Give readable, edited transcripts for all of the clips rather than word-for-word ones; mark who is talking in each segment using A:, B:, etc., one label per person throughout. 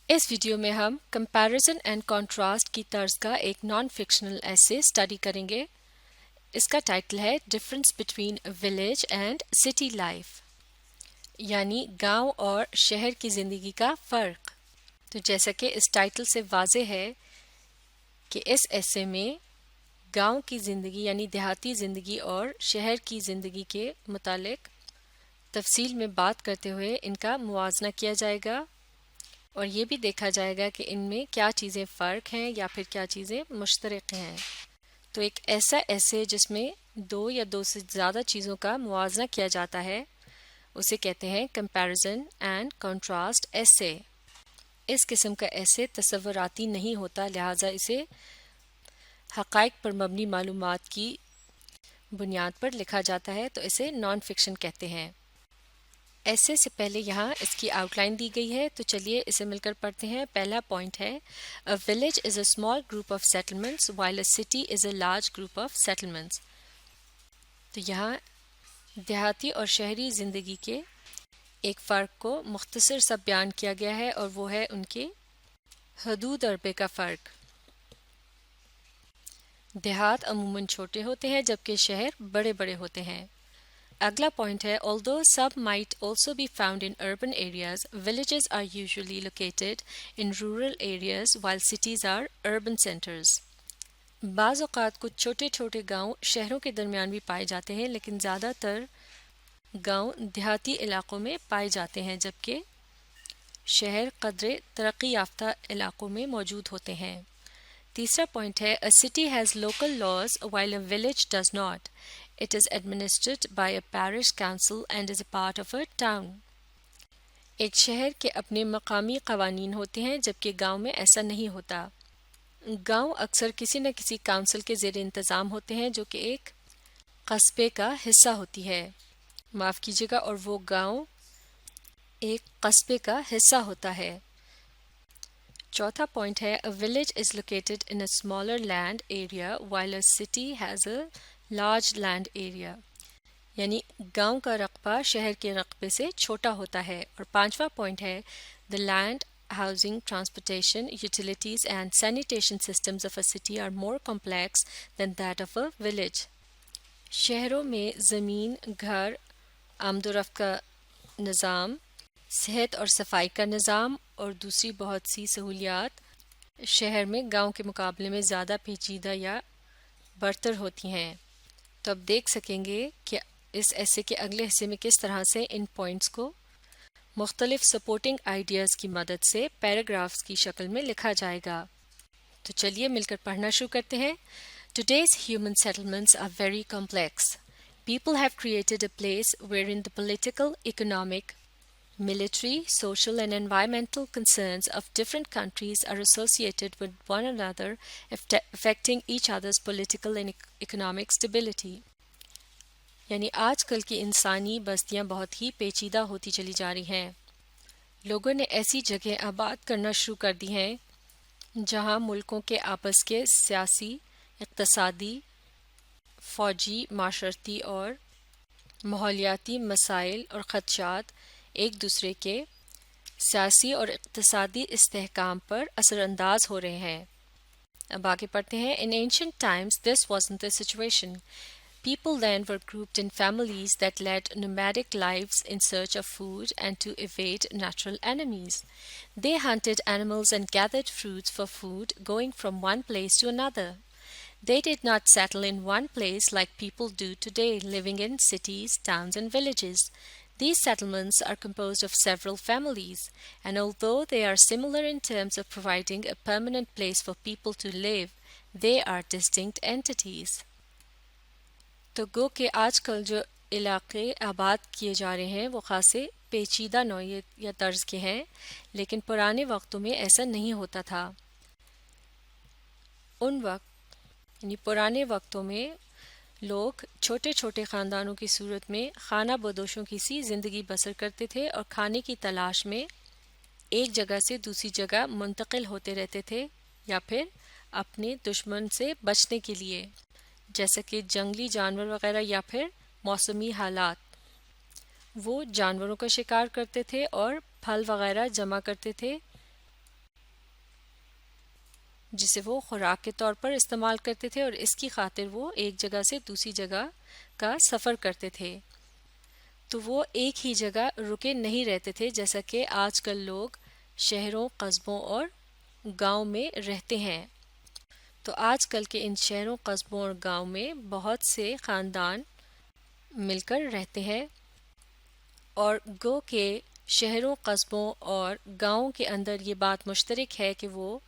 A: اس video میں ہم comparison and contrast کی طرز کا ایک نان فکشنل ایسے اسٹڈی کریں گے۔ اس کا ٹائٹل ہے difference between village and city life, یعنی گاؤں اور شہر کی زندگی کا فرق۔ تو جیسا کہ اس ٹائٹل سے واضح ہے کہ اس ایسے میں گاؤں کی زندگی یعنی دیہاتی زندگی اور شہر کی زندگی کے متعلق تفصیل میں بات کرتے ہوئے ان کا موازنہ کیا جائے گا، اور یہ بھی دیکھا جائے گا کہ ان میں کیا چیزیں فرق ہیں یا پھر کیا چیزیں مشترک ہیں۔ تو ایک ایسا ایسے جس میں دو یا دو سے زیادہ چیزوں کا موازنہ کیا جاتا ہے اسے کہتے ہیں کمپیریزن اینڈ کنٹراسٹ ایسے۔ اس قسم کا ایسے تصوراتی نہیں ہوتا، لہٰذا اسے حقائق پر مبنی معلومات کی بنیاد پر لکھا جاتا ہے، تو اسے نان فکشن کہتے ہیں۔ ایسے سے پہلے یہاں اس کی آؤٹ لائن دی گئی ہے، تو چلیے اسے مل کر پڑھتے ہیں۔ پہلا پوائنٹ ہے A village is a small group of settlements while a city is a large group of settlements۔ تو یہاں دیہاتی اور شہری زندگی کے ایک فرق کو مختصر سا بیان کیا گیا ہے، اور وہ ہے ان کے حدود عربے کا فرق۔ دیہات عموماً چھوٹے ہوتے ہیں جبکہ شہر بڑے بڑے ہوتے ہیں۔ اگلا پوائنٹ ہے Although some might also be found in urban areas, villages are usually located in rural areas while cities are urban centers۔ بعض اوقات کچھ چھوٹے چھوٹے گاؤں شہروں کے درمیان بھی پائے جاتے ہیں، لیکن زیادہ تر گاؤں دیہاتی علاقوں میں پائے جاتے ہیں جبکہ شہر قدرے ترقی یافتہ علاقوں میں موجود ہوتے ہیں۔ تیسرا پوائنٹ ہے A city has local laws while a village does not۔ It is administered by a parish council and is a part of a town۔ ایک شہر کے اپنے مقامی قوانین ہوتے ہیں جبکہ گاؤں میں ایسا نہیں ہوتا۔ گاؤں اکثر کسی نہ کسی کونسل کے زیر انتظام ہوتے ہیں جو کہ ایک قصبے کا حصہ ہوتی ہے، معاف کیجیے گا، اور وہ گاؤں ایک قصبے کا حصہ ہوتا ہے۔ چوتھا پوائنٹ ہے A village is located in a smaller land area while a city has a large land area۔ یعنی گاؤں کا رقبہ شہر کے رقبے سے چھوٹا ہوتا ہے۔ اور پانچواں پوائنٹ ہے The land, housing, transportation, utilities and sanitation systems of a city are more complex than that of a village۔ شہروں میں زمین، گھر، آمد و رفت کا نظام، صحت اور صفائی کا نظام اور دوسری بہت سی سہولیات شہر میں گاؤں کے مقابلے میں زیادہ پیچیدہ یا برتر ہوتی ہیں۔ تو اب دیکھ سکیں گے کہ اس ایسے کے اگلے حصے میں کس طرح سے ان پوائنٹس کو مختلف سپورٹنگ آئیڈیاز کی مدد سے پیراگرافز کی شکل میں لکھا جائے گا۔ تو چلیے مل کر پڑھنا شروع کرتے ہیں۔ Today's human settlements are very complex۔ People have created a place wherein the political, economic, military, social and environmental concerns of different countries are associated with one another, affecting each other's political and economic stability۔ یعنی آج کل کی انسانی بستیاں بہت ہی پیچیدہ ہوتی چلی جا رہی ہیں۔ لوگوں نے ایسی جگہ آباد کرنا شروع کر دی ہیں جہاں ملکوں کے آپس کے سیاسی، اقتصادی، فوجی، معاشرتی اور ماحولیاتی مسائل اور خدشات ایک دوسرے کے سیاسی اور اقتصادی استحکام پر اثر انداز ہو رہے ہیں۔ اب آگے پڑھتے ہیں۔ In ancient times this wasn't the situation۔ People then were grouped in families that led nomadic lives in search of food and to evade natural enemies۔ They hunted animals and gathered fruits for food, going from one place to another۔ They did not settle in one place like people do today, living in cities, towns and villages۔ These settlements are composed of several families, and although they are similar in terms of providing a permanent place for people to live, they are distinct entities۔ تو گو کہ آج کل جو علاقے آباد کیے جا رہے ہیں وہ خاصے پیچیدہ نوعیت یا طرز کے ہیں، لیکن پرانے وقتوں میں ایسا نہیں ہوتا تھا۔ ان وقت یعنی پرانے وقتوں میں لوگ چھوٹے چھوٹے خاندانوں کی صورت میں خانہ بدوشوں کی سی زندگی بسر کرتے تھے اور کھانے کی تلاش میں ایک جگہ سے دوسری جگہ منتقل ہوتے رہتے تھے، یا پھر اپنے دشمن سے بچنے کے لیے، جیسا کہ جنگلی جانور وغیرہ یا پھر موسمی حالات۔ وہ جانوروں کا شکار کرتے تھے اور پھل وغیرہ جمع کرتے تھے جسے وہ خوراک کے طور پر استعمال کرتے تھے، اور اس کی خاطر وہ ایک جگہ سے دوسری جگہ کا سفر کرتے تھے۔ تو وہ ایک ہی جگہ رکے نہیں رہتے تھے جیسا کہ آج کل لوگ شہروں، قصبوں اور گاؤں میں رہتے ہیں۔ تو آج کل کے ان شہروں، قصبوں اور گاؤں میں بہت سے خاندان مل کر رہتے ہیں، اور گو کہ شہروں، قصبوں اور گاؤں کے اندر یہ بات مشترک ہے کہ وہ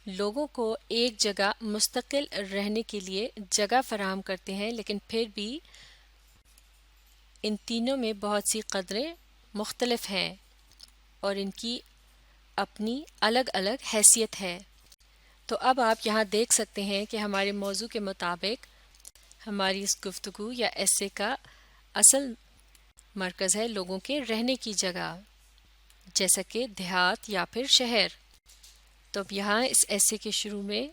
A: لوگوں کو ایک جگہ مستقل رہنے کے لیے جگہ فراہم کرتے ہیں، لیکن پھر بھی ان تینوں میں بہت سی قدریں مختلف ہیں اور ان کی اپنی الگ الگ حیثیت ہے۔ تو اب آپ یہاں دیکھ سکتے ہیں کہ ہمارے موضوع کے مطابق ہماری اس گفتگو یا ایسے کا اصل مرکز ہے لوگوں کے رہنے کی جگہ، جیسا کہ دیہات یا پھر شہر۔ تو اب یہاں اس ایسے کے شروع میں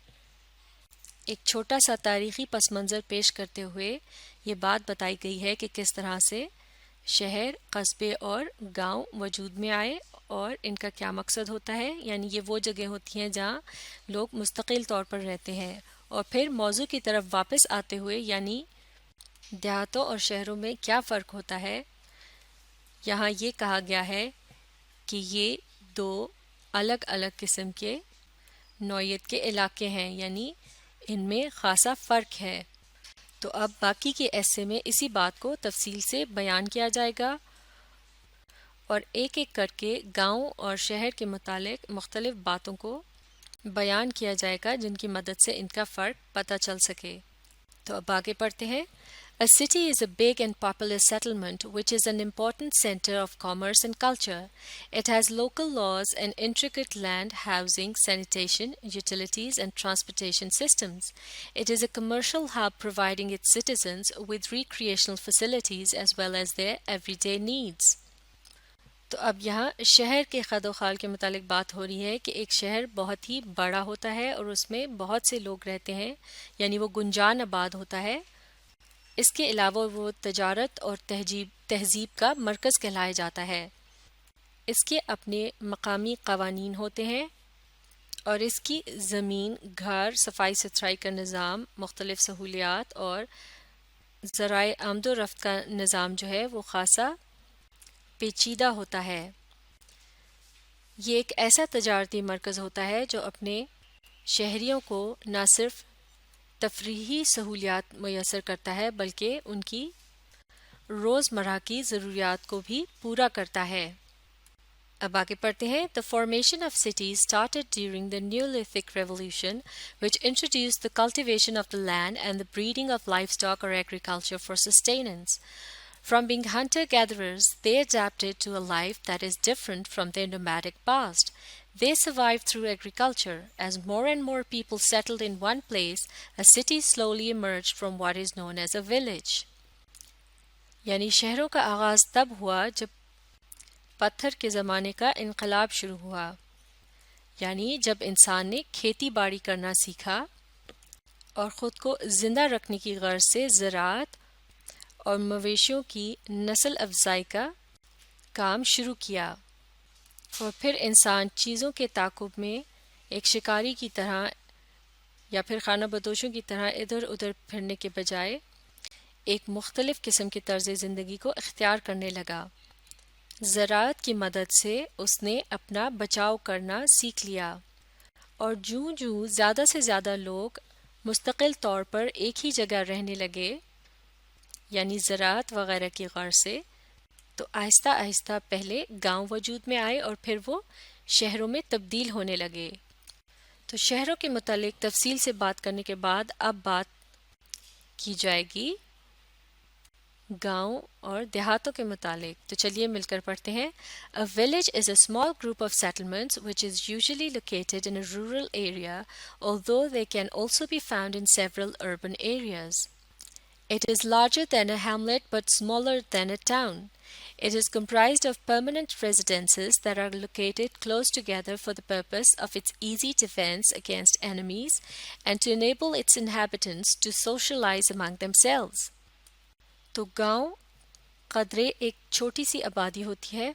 A: ایک چھوٹا سا تاریخی پس منظر پیش کرتے ہوئے یہ بات بتائی گئی ہے کہ کس طرح سے شہر، قصبے اور گاؤں وجود میں آئے اور ان کا کیا مقصد ہوتا ہے، یعنی یہ وہ جگہ ہوتی ہیں جہاں لوگ مستقل طور پر رہتے ہیں۔ اور پھر موضوع کی طرف واپس آتے ہوئے، یعنی دیہاتوں اور شہروں میں کیا فرق ہوتا ہے، یہاں یہ کہا گیا ہے کہ یہ دو الگ الگ قسم کے نوعیت کے علاقے ہیں، یعنی ان میں خاصا فرق ہے۔ تو اب باقی کے ایسے میں اسی بات کو تفصیل سے بیان کیا جائے گا اور ایک ایک کر کے گاؤں اور شہر کے متعلق مختلف باتوں کو بیان کیا جائے گا جن کی مدد سے ان کا فرق پتہ چل سکے۔ تو اب آگے پڑھتے ہیں۔ A city is a big and populous settlement which is an important center of commerce and culture. It has local laws and intricate land, housing, sanitation, utilities, and transportation systems. It is a commercial hub providing its citizens with recreational facilities as well as their everyday needs. تو اب یہاں شہر کے خد و خال کے متعلق بات ہو رہی ہے کہ ایک شہر بہت ہی بڑا ہوتا ہے اور اس میں بہت سے لوگ رہتے ہیں، یعنی وہ گنجان آباد ہوتا ہے۔ اس کے علاوہ وہ تجارت اور تہذیب کا مرکز کہلایا جاتا ہے۔ اس کے اپنے مقامی قوانین ہوتے ہیں اور اس کی زمین، گھر، صفائی ستھرائی کا نظام، مختلف سہولیات اور ذرائع آمد و رفت کا نظام جو ہے وہ خاصا پیچیدہ ہوتا ہے۔ یہ ایک ایسا تجارتی مرکز ہوتا ہے جو اپنے شہریوں کو نہ صرف تفریحی سہولیات میسر کرتا ہے بلکہ ان کی روزمرہ کی ضروریات کو بھی پورا کرتا ہے۔ اب آگے پڑھتے ہیں۔ The formation of cities started during the Neolithic Revolution, which introduced the cultivation of the land and the breeding of livestock or agriculture for sustenance. From being hunter-gatherers, they adapted to a life that is different from their nomadic past. They survived through agriculture. As more and more people settled in one place, a city slowly emerged from what is known as a village. یعنی شہروں کا آغاز تب ہوا جب پتھر کے زمانے کا انقلاب شروع ہوا، یعنی جب انسان نے کھیتی باڑی کرنا سیکھا اور خود کو زندہ رکھنے کی غرض سے زراعت اور مویشیوں کی نسل افزائی کا کام شروع کیا، اور پھر انسان چیزوں کے تعاقب میں ایک شکاری کی طرح یا پھر خانہ بدوشوں کی طرح ادھر ادھر پھرنے کے بجائے ایک مختلف قسم کی طرز زندگی کو اختیار کرنے لگا۔ زراعت کی مدد سے اس نے اپنا بچاؤ کرنا سیکھ لیا، اور جوں جوں زیادہ سے زیادہ لوگ مستقل طور پر ایک ہی جگہ رہنے لگے، یعنی زراعت وغیرہ کی غرض سے، تو آہستہ آہستہ پہلے گاؤں وجود میں آئے اور پھر وہ شہروں میں تبدیل ہونے لگے۔ تو شہروں کے متعلق تفصیل سے بات کرنے کے بعد اب بات کی جائے گی گاؤں اور دیہاتوں کے متعلق۔ تو چلیے مل کر پڑھتے ہیں۔ A village is a small group of settlements which is usually located in a rural area, although they can also be found in several urban areas. It is larger than a hamlet but smaller than a town. It is comprised of permanent residences that are located close together for the purpose of its easy defense against enemies and to enable its inhabitants to socialize among themselves. تو گاؤں قدرے ایک چھوٹی سی آبادی ہوتی ہے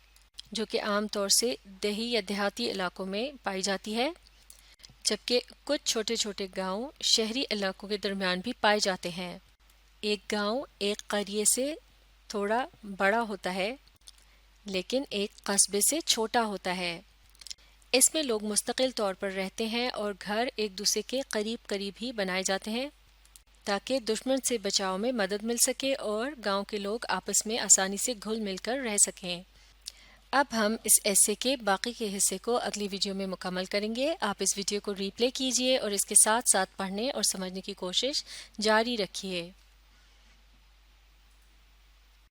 A: جو کہ عام طور سے دیہی یا دیہاتی علاقوں میں پائی جاتی ہے، جبکہ کچھ چھوٹے چھوٹے گاؤں شہری علاقوں کے درمیان بھی پائے جاتے ہیں۔ ایک گاؤں ایک قریے سے تھوڑا بڑا ہوتا ہے لیکن ایک قصبے سے چھوٹا ہوتا ہے۔ اس میں لوگ مستقل طور پر رہتے ہیں اور گھر ایک دوسرے کے قریب قریب ہی بنائے جاتے ہیں تاکہ دشمن سے بچاؤ میں مدد مل سکے اور گاؤں کے لوگ آپس میں آسانی سے گھل مل کر رہ سکیں۔ اب ہم اس ایسے کے باقی کے حصے کو اگلی ویڈیو میں مکمل کریں گے۔ آپ اس ویڈیو کو ری پلے کیجئے اور اس کے ساتھ ساتھ پڑھنے اور سمجھنے کی کوشش جاری رکھیے۔